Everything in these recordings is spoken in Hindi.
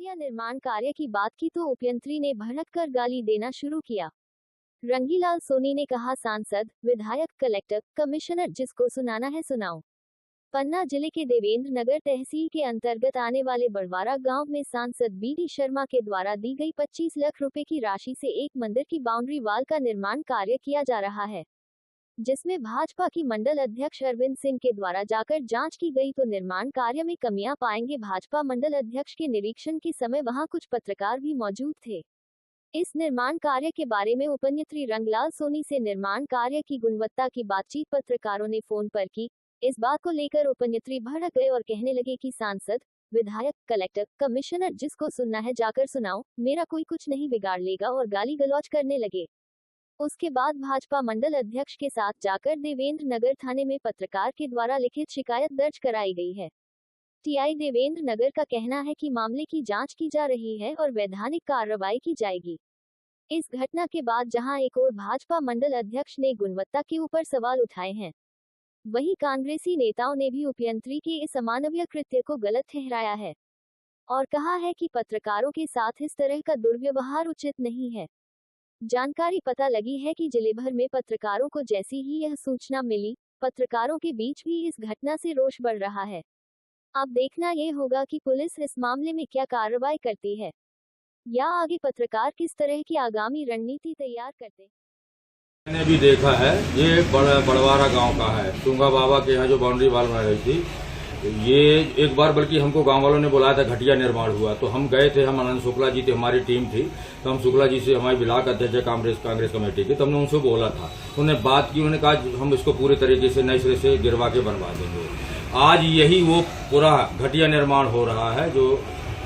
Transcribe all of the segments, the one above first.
घटिया निर्माण कार्य की बात की तो उपयंत्री ने भड़क कर गाली देना शुरू किया। रंगीलाल सोनी ने कहा, सांसद, विधायक, कलेक्टर, कमिश्नर, जिसको सुनाना है सुनाओ। पन्ना जिले के देवेंद्र नगर तहसील के अंतर्गत आने वाले बड़वारा गांव में सांसद बीडी शर्मा के द्वारा दी गई 25 लाख रुपए की राशि से एक मंदिर की बाउंड्री वाल का निर्माण कार्य किया जा रहा है, जिसमें भाजपा की मंडल अध्यक्ष अरविंद सिंह के द्वारा जाकर जांच की गई तो निर्माण कार्य में कमियां पाएंगे। भाजपा मंडल अध्यक्ष के निरीक्षण के समय वहां कुछ पत्रकार भी मौजूद थे। इस निर्माण कार्य के बारे में उपयंत्री रंगलाल सोनी से निर्माण कार्य की गुणवत्ता की बातचीत पत्रकारों ने फोन पर की। इस बात को लेकर उपयंत्री भड़क गए और कहने लगे कि सांसद, विधायक, कलेक्टर, कमिश्नर, जिसको सुनना है जाकर सुनाओ, मेरा कोई कुछ नहीं बिगाड़ लेगा और गाली गलौज करने लगे। उसके बाद भाजपा मंडल अध्यक्ष के साथ जाकर देवेंद्र नगर थाने में पत्रकार के द्वारा लिखित शिकायत दर्ज कराई गई है। टीआई देवेंद्र नगर का कहना है कि मामले की जांच की जा रही है और वैधानिक कार्रवाई की जाएगी। इस घटना के बाद जहां एक और भाजपा मंडल अध्यक्ष ने गुणवत्ता के ऊपर सवाल उठाए हैं, वहीं कांग्रेसी नेताओं ने भी उपयंत्री के इस अमानवीय कृत्य को गलत ठहराया है और कहा है कि पत्रकारों के साथ इस तरह का दुर्व्यवहार उचित नहीं है। जानकारी पता लगी है कि जिले भर में पत्रकारों को जैसी ही यह सूचना मिली, पत्रकारों के बीच भी इस घटना से रोष बढ़ रहा है। अब देखना ये होगा कि पुलिस इस मामले में क्या कार्रवाई करती है या आगे पत्रकार किस तरह की आगामी रणनीति तैयार करते। मैंने भी देखा है, ये बड़वारा गांव का है। टूंगा बाबा के यहाँ जो बाउंड्री वाल बना रही थी, ये एक बार बल्कि हमको गांव वालों ने बुलाया था, घटिया निर्माण हुआ तो हम गए थे। हम आनंद शुक्ला जी थे, हमारी टीम थी, तो हम शुक्ला जी से, हमारे ब्लॉक अध्यक्ष कांग्रेस कमेटी के, तो हमने उनसे बोला था। उन्होंने बात की, उन्होंने कहा हम इसको पूरे तरीके से नए सिरे से गिरवा के बनवा देंगे। आज यही वो पूरा घटिया निर्माण हो रहा है जो,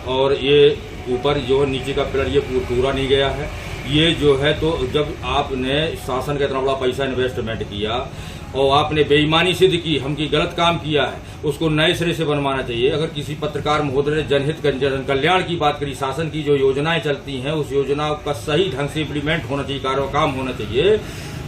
और ये ऊपर जो नीचे का पिलर ये पूरा नहीं गया है। ये जो है तो जब आपने शासन का इतना बड़ा पैसा इन्वेस्टमेंट किया और आपने बेईमानी सिद्ध की, हमकी गलत काम किया है, उसको नए सिरे से बनवाना चाहिए। अगर किसी पत्रकार महोदय ने जनहित जन कल्याण की बात करी, शासन की जो योजनाएं चलती हैं उस योजना का सही ढंग से इम्प्लीमेंट होना चाहिए, काम होना चाहिए,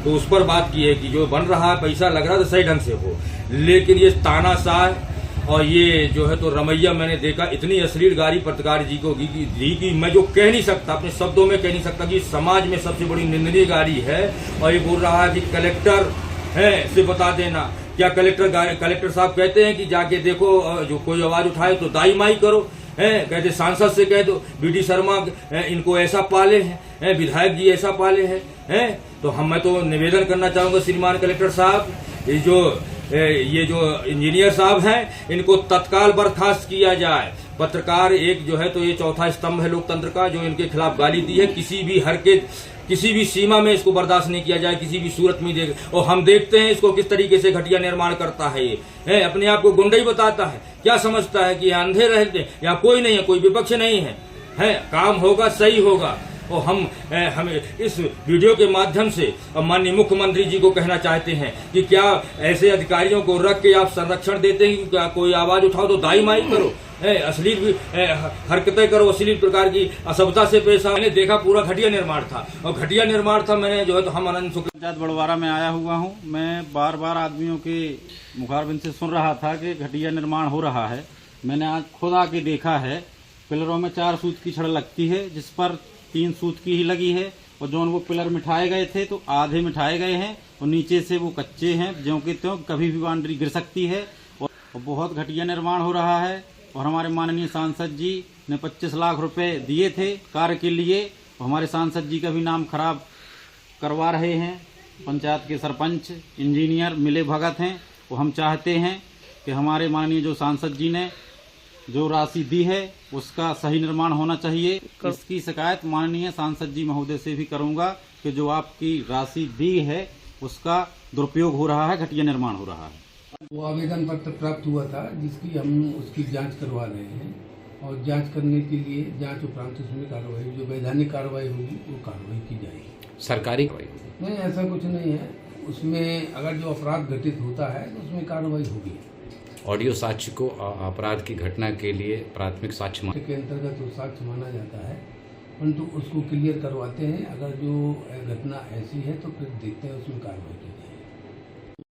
तो उस पर बात की है कि जो बन रहा है, पैसा लग रहा है तो सही ढंग से हो। लेकिन ये तानाशाह और ये जो है तो रमैया मैंने देखा, इतनी अश्लील गाली पत्रकार जी को दी कि मैं जो कह नहीं सकता, अपने शब्दों में कह नहीं सकता कि समाज में सबसे बड़ी निंदनीय गाली है। और ये बोल रहा है कि कलेक्टर है से बता देना। क्या कलेक्टर साहब कहते हैं कि जाके देखो, जो कोई आवाज उठाए तो दाई माई करो, है कहते सांसद से कह दो बीडी शर्मा इनको ऐसा पाले हैं, विधायक जी ऐसा पाले हैं। तो मैं तो निवेदन करना चाहूंगा श्रीमान कलेक्टर साहब, ये जो इंजीनियर साहब हैं, इनको तत्काल बर्खास्त किया जाए। पत्रकार एक जो है तो ये चौथा स्तंभ है लोकतंत्र का, जो इनके खिलाफ गाली दी है, किसी भी हरकत, किसी भी सीमा में इसको बर्दाश्त नहीं किया जाए, किसी भी सूरत में और हम देखते हैं इसको किस तरीके से घटिया निर्माण करता है। ये अपने आप को गुंडा ही बताता है, क्या समझता है कि यहाँ अंधे रहते, यहाँ कोई नहीं है, कोई विपक्ष नहीं है। काम होगा, सही होगा। और हम इस वीडियो के माध्यम से माननीय मुख्यमंत्री जी को कहना चाहते हैं कि क्या ऐसे अधिकारियों को रख के आप संरक्षण देते हैं कि क्या कोई आवाज उठाओ तो दाई माई करो, अश्लील हरकतें करो, अश्लील प्रकार की असभ्यता से पेश आओ। मैंने देखा पूरा घटिया निर्माण था और घटिया निर्माण था। मैंने जो है तो हम आनंद शुक्ला पंचायत बड़वारा में आया हुआ हूँ। मैं बार बार आदमियों के मुखारबिन से सुन रहा था कि घटिया निर्माण हो रहा है। मैंने आज खुद आके देखा है, पिलरों में 4 सूत की छड़ लगती है, जिस पर 3 सूत की ही लगी है। और जो वो पिलर मिठाए गए थे तो आधे मिठाए गए हैं और नीचे से वो कच्चे हैं, ज्यों के त्यों कभी भी बाउंड्री गिर सकती है। और बहुत घटिया निर्माण हो रहा है। और हमारे माननीय सांसद जी ने 25 लाख रुपए दिए थे कार्य के लिए, और हमारे सांसद जी का भी नाम खराब करवा रहे हैं। पंचायत के सरपंच, इंजीनियर मिले भगत हैं। वो हम चाहते हैं कि हमारे माननीय जो सांसद जी ने जो राशि दी है उसका सही निर्माण होना चाहिए। इसकी शिकायत माननीय सांसद जी महोदय से भी करूंगा कि जो आपकी राशि दी है उसका दुरुपयोग हो रहा है, घटिया निर्माण हो रहा है। वो आवेदन पत्र प्राप्त हुआ था जिसकी हम उसकी जांच करवा रहे हैं और जांच करने के लिए जांच उपरांत उसमें कार्रवाई, जो वैधानिक कार्रवाई होगी वो कार्रवाई की जाएगी। सरकारी नहीं, ऐसा कुछ नहीं है। उसमें अगर जो अपराध घटित होता है तो उसमें कार्रवाई होगी। ऑडियो साक्ष्य को अपराध की घटना के लिए प्राथमिक साक्ष्य के अंतर्गत वो साक्ष्य माना जाता है, परंतु उसको क्लियर करवाते हैं। अगर जो घटना ऐसी है तो फिर देखते हैं उसमें कार्रवाई की